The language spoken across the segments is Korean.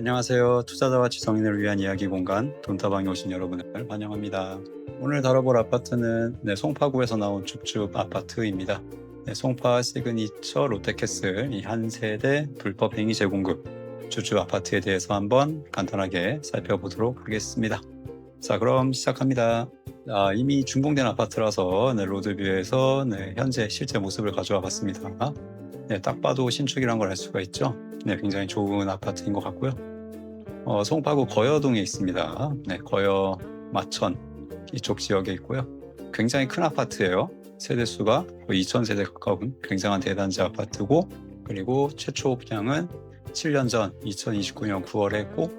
안녕하세요. 투자자와 지성인을 위한 이야기 공간 돈다방에 오신 여러분을 환영합니다. 오늘 다뤄볼 아파트는 송파구에서 나온 줍줍 아파트입니다. 송파 시그니처 롯데캐슬 이 한 세대 불법 행위 재공급 줍줍 아파트에 대해서 한번 간단하게 살펴보도록 하겠습니다. 자, 그럼 시작합니다. 이미 준공된 아파트라서 로드뷰에서 현재 실제 모습을 가져와 봤습니다. 딱 봐도 신축이란 걸 알 수가 있죠. 굉장히 좋은 아파트인 것 같고요. 송파구 거여동에 있습니다. 거여 마천 이쪽 지역에 있고요. 굉장히 큰 아파트예요. 세대수가 거의 2,000세대 가까운 굉장한 대단지 아파트고, 그리고 최초 입장은 7년 전 2029년 9월에 했고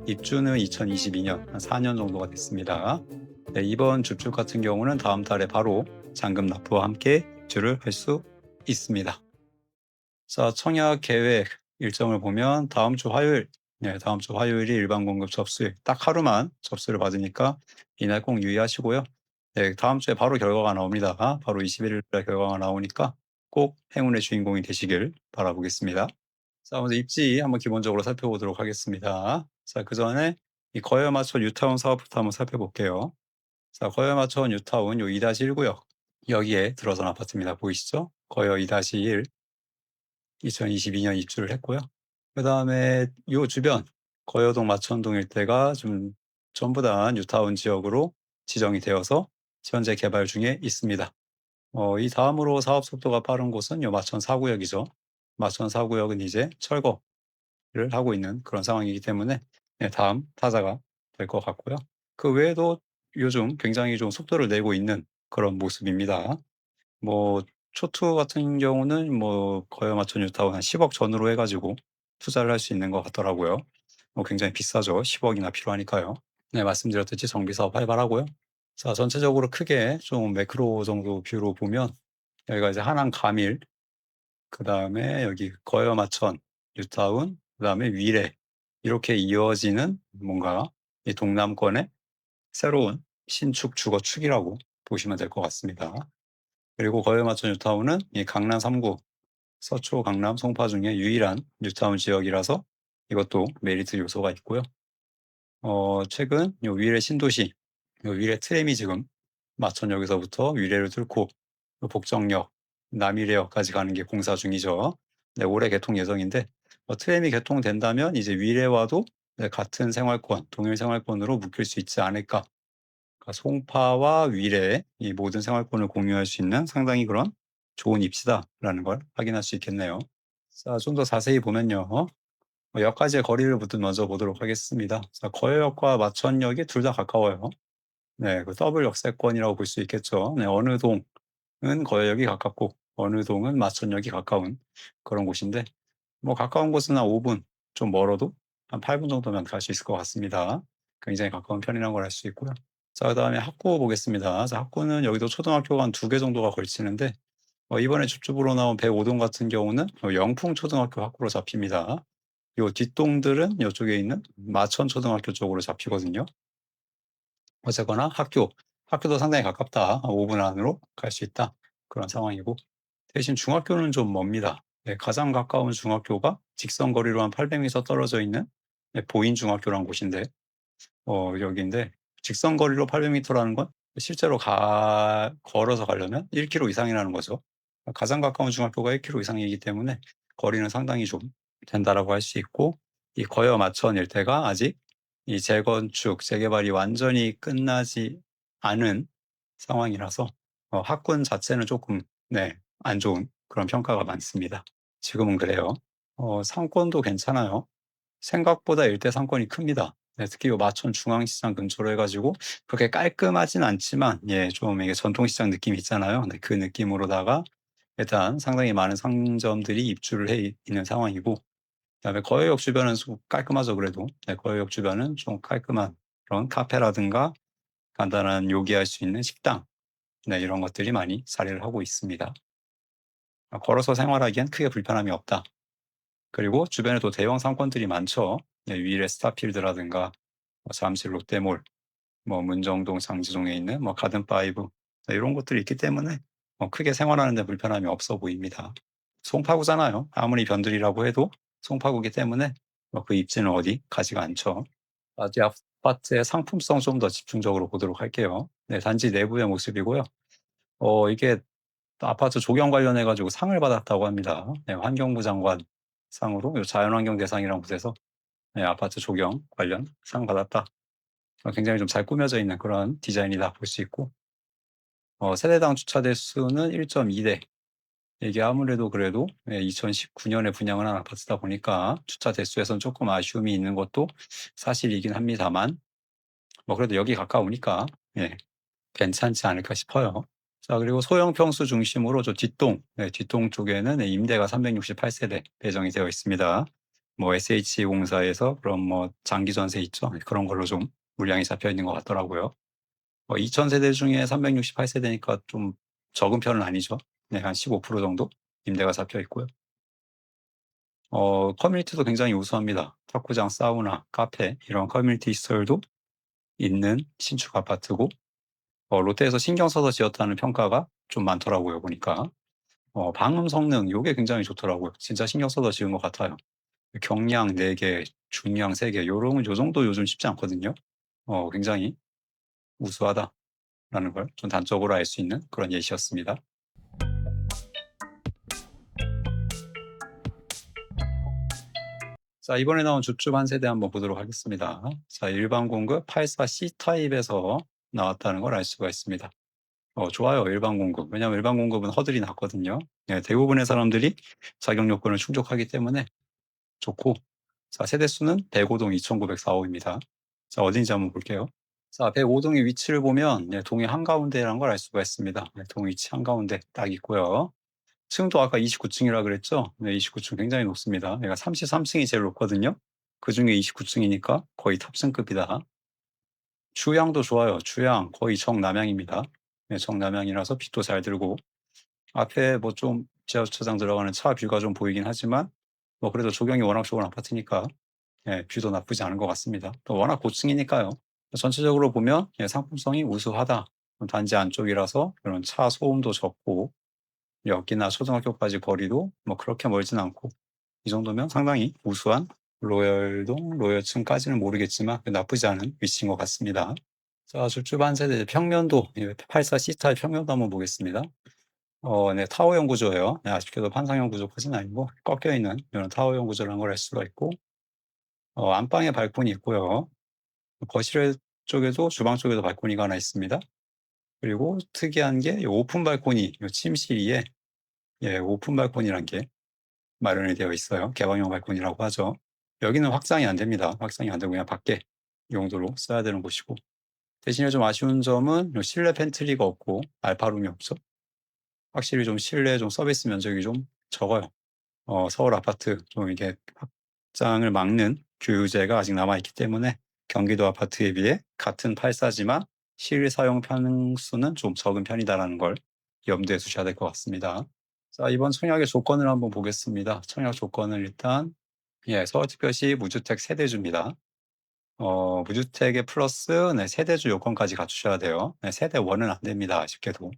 입주는 2022년 한 4년 정도가 됐습니다. 이번 줍줍 같은 경우는 다음 달에 바로 잔금 납부와 함께 입주를 할 수 있습니다. 자, 청약 계획 일정을 보면 다음 주 화요일이 일반 공급 접수일, 딱 하루만 접수를 받으니까 이날 꼭 유의하시고요. 다음 주에 바로 결과가 나옵니다. 바로 21일 날 결과가 나오니까 꼭 행운의 주인공이 되시길 바라보겠습니다. 자, 먼저 입지 한번 기본적으로 살펴보도록 하겠습니다. 자, 그 전에 이 거여마천 뉴타운 사업부터 한번 살펴볼게요. 자, 거여마천 뉴타운 요 2-1구역 여기에 들어선 아파트입니다. 보이시죠? 거여 2-1 2022년 입주를 했고요. 그다음에 요 주변 거여동 마천동 일대가 좀 전부 다 뉴타운 지역으로 지정이 되어서 현재 개발 중에 있습니다. 이 다음으로 사업 속도가 빠른 곳은 요 마천 4구역이죠. 마천 4구역은 이제 철거를 하고 있는 그런 상황이기 때문에 다음 타자가 될 것 같고요. 그 외에도 요즘 굉장히 좀 속도를 내고 있는 그런 모습입니다. 뭐 초투 같은 경우는 거여 마천 뉴타운 한 10억 전후로 해 가지고 투자를 할 수 있는 것 같더라고요. 굉장히 비싸죠. 10억 이나 필요하니까요. 말씀드렸듯이 정비 사업 활발하고요. 자, 전체적으로 크게 좀 매크로 정도 뷰로 보면 여기가 이제 하남 가밀, 그다음에 여기 거여 마천 뉴타운, 그다음에 위례 이렇게 이어지는 뭔가 이 동남권의 새로운 신축 주거축이라고 보시면 될 것 같습니다. 그리고 거여 마천 뉴타운은 이 강남 3구 서초, 강남, 송파 중에 유일한 뉴타운 지역이라서 이것도 메리트 요소가 있고요. 최근 요 위례 신도시, 요 위례 트램이 지금 마천역에서부터 위례를 뚫고 요 복정역, 남위례역까지 가는 게 공사 중이죠. 올해 개통 예정인데 트램이 개통된다면 이제 위례와도 같은 생활권, 동일 생활권으로 묶일 수 있지 않을까. 그러니까 송파와 위례 이 모든 생활권을 공유할 수 있는 상당히 그런 좋은 입지다라는 걸 확인할 수 있겠네요. 자, 좀 더 자세히 보면요. 역까지의 거리를 먼저 보도록 하겠습니다. 자, 거여역과 마천역이 둘 다 가까워요. 그 더블 역세권이라고 볼 수 있겠죠. 어느 동은 거여역이 가깝고 어느 동은 마천역이 가까운 그런 곳인데 가까운 곳은 한 5분, 좀 멀어도 한 8분 정도면 갈 수 있을 것 같습니다. 굉장히 가까운 편이라는 걸 알 수 있고요. 자, 그다음에 학구 보겠습니다. 자, 학구는 여기도 초등학교가 한 2개 정도가 걸치는데 이번에 줍줍으로 나온 105동 같은 경우는 영풍초등학교 학구로 잡힙니다. 요 뒷동들은 요쪽에 있는 마천초등학교 쪽으로 잡히거든요. 어쨌거나 학교도 상당히 가깝다. 5분 안으로 갈 수 있다. 그런 상황이고, 대신 중학교는 좀 멉니다. 가장 가까운 중학교가 직선 거리로 한 800m 떨어져 있는 보인중학교라는 곳인데 여기인데, 직선 거리로 800m라는 건 실제로 걸어서 가려면 1km 이상이라는 거죠. 가장 가까운 중학교가 1km 이상이기 때문에 거리는 상당히 좀 된다라고 할 수 있고, 이 거여 마천 일대가 아직 이 재건축, 재개발이 완전히 끝나지 않은 상황이라서 학군 자체는 조금 안 좋은 그런 평가가 많습니다. 지금은 그래요. 상권도 괜찮아요. 생각보다 일대 상권이 큽니다. 특히 요 마천 중앙시장 근처로 해 가지고 그렇게 깔끔하진 않지만 좀 이게 전통시장 느낌이 있잖아요. 그 느낌으로다가 일단 상당히 많은 상점들이 입주를 해 있는 상황이고, 그다음에 거여역 주변은 좀 깔끔하죠 그래도. 거여역 주변은 좀 깔끔한 그런 카페라든가 간단한 요기할 수 있는 식당 이런 것들이 많이 자리를 하고 있습니다. 걸어서 생활하기엔 크게 불편함이 없다. 그리고 주변에도 대형 상권들이 많죠. 위례 스타필드라든가 잠실 롯데몰, 문정동, 장지동에 있는 가든파이브 이런 곳들이 있기 때문에 크게 생활하는 데 불편함이 없어 보입니다. 송파구잖아요. 아무리 변두리라고 해도 송파구기 때문에 그 입지는 어디 가지가 않죠. 아직 아파트의 상품성 좀 더 집중적으로 보도록 할게요. 네, 단지 내부의 모습이고요. 이게 아파트 조경 관련해 가지고 상을 받았다고 합니다. 네, 환경부 장관 상으로 요 자연환경 대상이라는 곳에서 네, 아파트 조경 관련 상 받았다. 굉장히 좀 잘 꾸며져 있는 그런 디자인이다 볼 수 있고, 세대당 주차 대수는 1.2대. 이게 아무래도 그래도 2019년에 분양을 한 아파트다 보니까 주차 대수에선 조금 아쉬움이 있는 것도 사실이긴 합니다만, 그래도 여기 가까우니까 예, 괜찮지 않을까 싶어요. 자, 그리고 소형 평수 중심으로 저 뒷동, 뒷동 쪽에는 임대가 368세대 배정이 되어 있습니다. SH공사에서 그런 장기 전세 있죠? 그런 걸로 좀 물량이 잡혀 있는 것 같더라고요. 2000세대 중에 368세대니까 좀 적은 편은 아니죠. 네, 한 15% 정도 임대가 잡혀 있고요. 커뮤니티도 굉장히 우수합니다. 탁구장, 사우나, 카페 이런 커뮤니티 시설도 있는 신축 아파트고, 롯데에서 신경 써서 지었다는 평가가 좀 많더라고요, 보니까. 방음 성능 요게 굉장히 좋더라고요. 진짜 신경 써서 지은 것 같아요. 경량 4개, 중량 3개 요런 요 정도 요즘 쉽지 않거든요. 굉장히 우수하다라는 걸 좀 단적으로 알 수 있는 그런 예시였습니다. 자, 이번에 나온 줍줍 한 세대 한번 보도록 하겠습니다. 자, 일반 공급 84C 타입에서 나왔다는 걸 알 수가 있습니다. 좋아요, 일반 공급. 왜냐하면 일반 공급은 허들이 낮거든요. 네, 대부분의 사람들이 자격 요건을 충족하기 때문에 좋고, 자, 세대수는 105동 2904호입니다. 자, 어딘지 한번 볼게요. 자, 105동의 위치를 보면 동의 한가운데라는 걸 알 수가 있습니다. 동 위치 한가운데 딱 있고요. 층도 아까 29층이라 그랬죠? 네, 29층 굉장히 높습니다. 얘가 33층이 제일 높거든요. 그중에 29층이니까 거의 탑승급이다. 주양도 좋아요. 주양 거의 정남향입니다. 네, 정남향이라서 빛도 잘 들고, 앞에 좀 지하주차장 들어가는 차 뷰가 좀 보이긴 하지만 그래도 조경이 워낙 좋은 아파트니까 뷰도 나쁘지 않은 것 같습니다. 또 워낙 고층이니까요. 전체적으로 보면 상품성이 우수하다. 단지 안쪽이라서 이런 차 소음도 적고, 역이나 초등학교까지 거리도 그렇게 멀진 않고, 이 정도면 상당히 우수한 로열동, 로열층까지는 모르겠지만 나쁘지 않은 위치인 것 같습니다. 자, 줍줍한 세대 평면도, 84C 스타일 평면도 한번 보겠습니다. 네, 타워형 구조예요. 네, 아쉽게도 판상형 구조까지는 아니고 꺾여 있는 이런 타워형 구조라는 걸 알 수가 있고, 안방에 발코니 있고요. 거실 쪽에도 주방 쪽에도 발코니가 하나 있습니다. 그리고 특이한 게 오픈 발코니, 침실 위에 오픈 발코니란 게 마련이 되어 있어요. 개방형 발코니라고 하죠. 여기는 확장이 안 됩니다. 확장이 안 되고 그냥 밖에 용도로 써야 되는 곳이고, 대신에 좀 아쉬운 점은 실내 팬트리가 없고 알파룸이 없죠. 확실히 좀 실내 좀 서비스 면적이 좀 적어요. 서울 아파트 좀 이게 확장을 막는 규제가 아직 남아있기 때문에 경기도 아파트에 비해 같은 84지만 실사용 평수는 좀 적은 편이다라는 걸 염두에 두셔야 될 것 같습니다. 자, 이번 청약의 조건을 한번 보겠습니다. 청약 조건은 일단 서울특별시 무주택 세대주입니다. 무주택에 플러스 세대주 요건까지 갖추셔야 돼요. 세대원은 안 됩니다. 아쉽게도.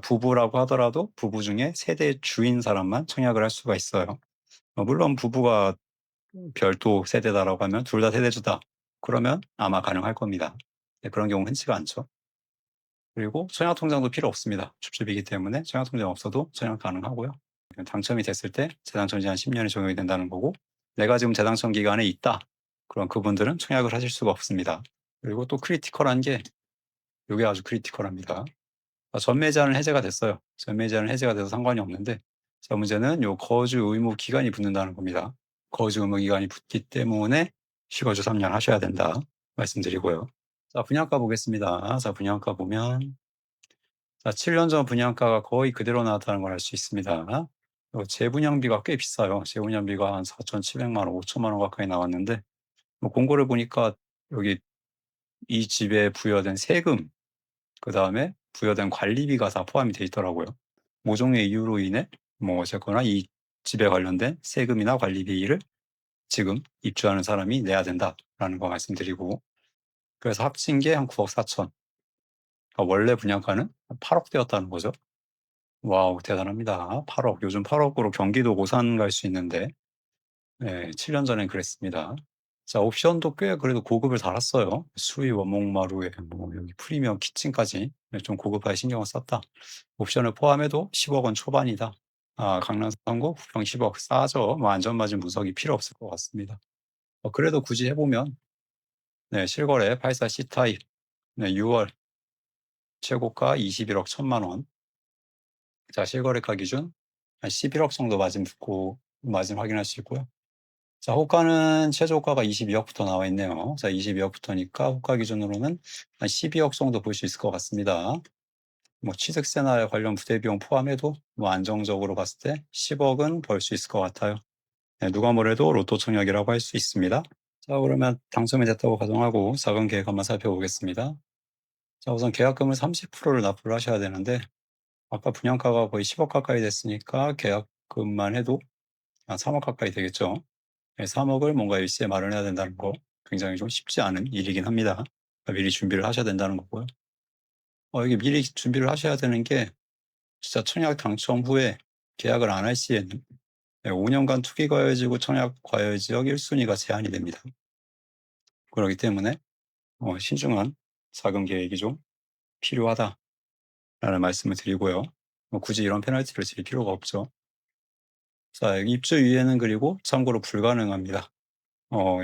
부부라고 하더라도 부부 중에 세대주인 사람만 청약을 할 수가 있어요. 물론 부부가 별도 세대다라고 하면 둘 다 세대주다, 그러면 아마 가능할 겁니다. 그런 경우 흔치가 않죠. 그리고 청약통장도 필요 없습니다. 줍줍이기 때문에 청약통장 없어도 청약 가능하고요. 당첨이 됐을 때 재당첨 제한 10년이 적용이 된다는 거고, 내가 지금 재당첨 기간에 있다, 그럼 그분들은 청약을 하실 수가 없습니다. 그리고 또 크리티컬한 게, 이게 아주 크리티컬합니다. 전매 제한은 해제가 됐어요. 전매 제한은 해제가 돼서 상관이 없는데, 자, 문제는 요 거주 의무 기간이 붙는다는 겁니다. 거주 의무 기간이 붙기 때문에 실거주 3년 하셔야 된다 말씀드리고요. 자, 분양가 보겠습니다. 자, 분양가 보면, 자, 7년 전 분양가가 거의 그대로 나왔다는 걸 알 수 있습니다. 재분양비가 꽤 비싸요. 재분양비가 한 4,700만 원, 5천만 원 가까이 나왔는데, 공고를 보니까 여기 이 집에 부여된 세금, 그다음에 부여된 관리비가 다 포함이 돼 있더라고요. 모종의 이유로 인해 어쨌거나 이 집에 관련된 세금이나 관리비를 지금 입주하는 사람이 내야 된다라는 거 말씀드리고, 그래서 합친 게 한 9억 4천. 그러니까 원래 분양가는 8억대였다는 거죠. 와우, 대단합니다. 8억. 요즘 8억으로 경기도 고산 갈 수 있는데, 네, 7년 전엔 그랬습니다. 자, 옵션도 꽤 그래도 고급을 달았어요. 수위 원목마루에 뭐 여기 프리미엄 키친까지 네, 좀 고급화에 신경을 썼다. 옵션을 포함해도 10억 원 초반이다. 아, 강남 3구 부평 10억 싸죠. 뭐 안전마진 분석이 필요 없을 것 같습니다. 그래도 굳이 해보면 네, 실거래 84 C타입 네, 6월 최고가 21억 1천만 원. 자, 실거래가 기준 한 11억 정도 마진 붙고 마진 확인할 수 있고요. 자, 호가는 최저호가가 22억부터 나와 있네요. 자, 22억부터니까 호가 기준으로는 한 12억 정도 볼 수 있을 것 같습니다. 뭐 취득세나 관련 부대 비용 포함해도 뭐 안정적으로 봤을 때 10억은 벌 수 있을 것 같아요. 네, 누가 뭐래도 로또 청약이라고 할 수 있습니다. 자, 그러면 당첨이 됐다고 가정하고 자금 계획 한번 살펴보겠습니다. 자, 우선 계약금을 30%를 납부를 하셔야 되는데 아까 분양가가 거의 10억 가까이 됐으니까 계약금만 해도 한 3억 가까이 되겠죠. 네, 3억을 뭔가 일시에 마련해야 된다는 거 굉장히 좀 쉽지 않은 일이긴 합니다. 그러니까 미리 준비를 하셔야 된다는 거고요. 이게 미리 준비를 하셔야 되는 게 진짜 청약 당첨 후에 계약을 안 할 시에는 5년간 투기 과열지구 청약 과열 지역 1순위가 제한이 됩니다. 그렇기 때문에 신중한 자금 계획이 좀 필요하다라는 말씀을 드리고요. 굳이 이런 페널티를 질 필요가 없죠. 자, 여기 입주 유예는 그리고 참고로 불가능합니다.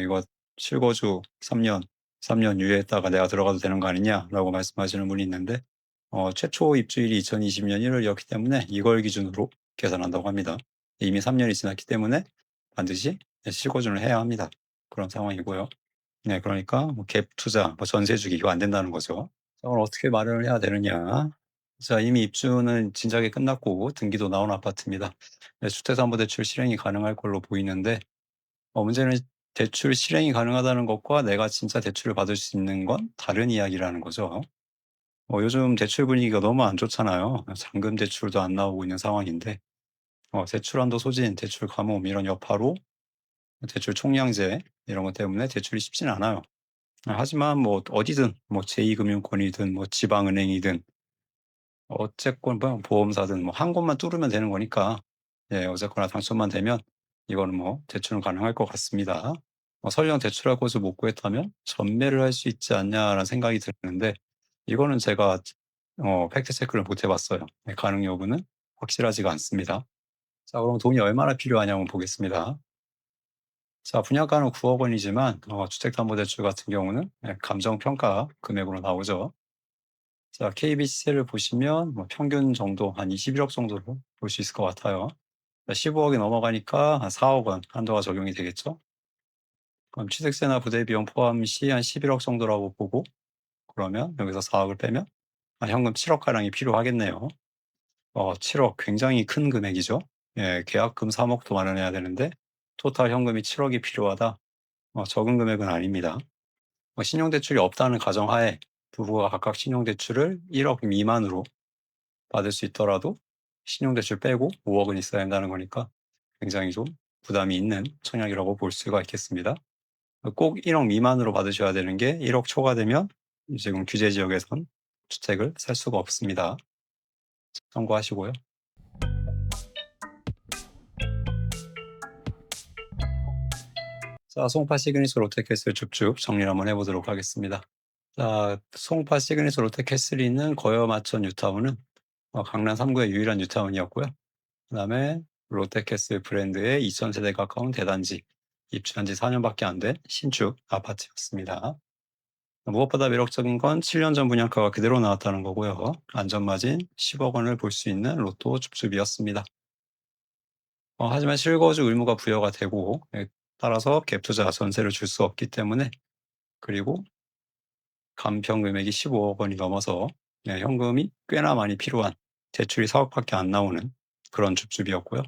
이거 실거주 3년 유예했다가 내가 들어가도 되는 거 아니냐라고 말씀하시는 분이 있는데 최초 입주일이 2020년 1월이었기 때문에 이걸 기준으로 계산한다고 합니다. 이미 3년이 지났기 때문에 반드시 실거주를 해야 합니다. 그런 상황이고요. 네, 그러니까 뭐 갭 투자, 뭐 전세 주기 이거 안 된다는 거죠. 자, 그럼 어떻게 마련을 해야 되느냐? 자, 이미 입주는 진작에 끝났고 등기도 나온 아파트입니다. 네, 주택담보대출 실행이 가능할 걸로 보이는데 문제는 대출 실행이 가능하다는 것과 내가 진짜 대출을 받을 수 있는 건 다른 이야기라는 거죠. 요즘 대출 분위기가 너무 안 좋잖아요. 잔금 대출도 안 나오고 있는 상황인데 대출 한도 소진, 대출 감홈 이런 여파로 대출 총량제 이런 것 때문에 대출이 쉽지는 않아요. 하지만 뭐 어디든 뭐 제2금융권이든 뭐 지방은행이든 어쨌건 뭐 보험사든 뭐 한 곳만 뚫으면 되는 거니까 예, 어쨌거나 당첨만 되면 이거는 뭐 대출은 가능할 것 같습니다. 설령 대출할 곳을 못 구했다면 전매를 할 수 있지 않냐라는 생각이 드는데 이거는 제가 팩트 체크를 못 해봤어요. 네, 가능 여부는 확실하지가 않습니다. 자, 그럼 돈이 얼마나 필요하냐 한번 보겠습니다. 자, 분양가는 9억 원이지만 주택담보대출 같은 경우는 감정평가 금액으로 나오죠. 자, KBC를 보시면 뭐 평균 정도 한 21억 정도로 볼 수 있을 것 같아요. 15억이 넘어가니까 한 4억 원 한도가 적용이 되겠죠. 그럼 취득세나 부대 비용 포함 시 한 11억 정도라고 보고 그러면 여기서 4억을 빼면 현금 7억 가량이 필요하겠네요. 7억 굉장히 큰 금액이죠. 예, 계약금 3억도 마련해야 되는데 토탈 현금이 7억이 필요하다. 적은 금액은 아닙니다. 신용대출이 없다는 가정하에 부부가 각각 신용대출을 1억 미만으로 받을 수 있더라도 신용대출 빼고 5억은 있어야 한다는 거니까 굉장히 좀 부담이 있는 청약이라고 볼 수가 있겠습니다. 꼭 1억 미만으로 받으셔야 되는 게 1억 초가 되면 지금 규제 지역에선 주택을 살 수가 없습니다. 참고하시고요. 자, 송파 시그니처 롯데캐슬 쭉쭉 정리를 한번 해보도록 하겠습니다. 자, 송파 시그니처 롯데캐슬이 있는 거여마천 뉴타운은 강남 3구의 유일한 뉴타운이었고요. 그다음에 롯데캐슬 브랜드의 2,000세대 가까운 대단지, 입주한 지 4년밖에 안 된 신축 아파트였습니다. 무엇보다 매력적인 건 7년 전 분양가가 그대로 나왔다는 거고요. 안전마진 10억 원을 볼 수 있는 로또 줍줍이었습니다. 하지만 실거주 의무가 부여가 되고 따라서 갭투자 전세를 줄 수 없기 때문에 그리고 감평 금액이 15억 원이 넘어서 현금이 꽤나 많이 필요한 대출이 4억밖에 안 나오는 그런 줍줍이었고요.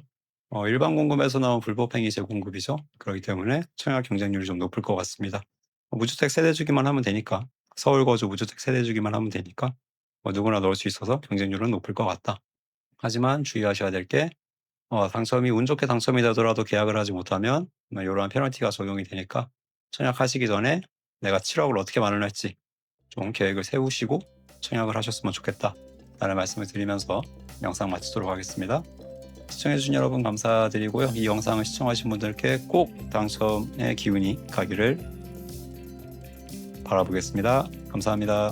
일반 공급에서 나온 불법행위 재공급이죠. 그렇기 때문에 청약 경쟁률이 좀 높을 것 같습니다. 무주택 세대 주기만 하면 되니까 서울 거주 무주택 세대 주기만 하면 되니까 누구나 넣을 수 있어서 경쟁률은 높을 것 같다. 하지만 주의하셔야 될 게 당첨이 운 좋게 당첨이 되더라도 계약을 하지 못하면 이러한 페널티가 적용이 되니까 청약하시기 전에 내가 7억을 어떻게 마련할지 좀 계획을 세우시고 청약을 하셨으면 좋겠다 라는 말씀을 드리면서 영상 마치도록 하겠습니다. 시청해주신 여러분 감사드리고요. 이 영상을 시청하신 분들께 꼭 당첨의 기운이 가기를 바라보겠습니다. 감사합니다.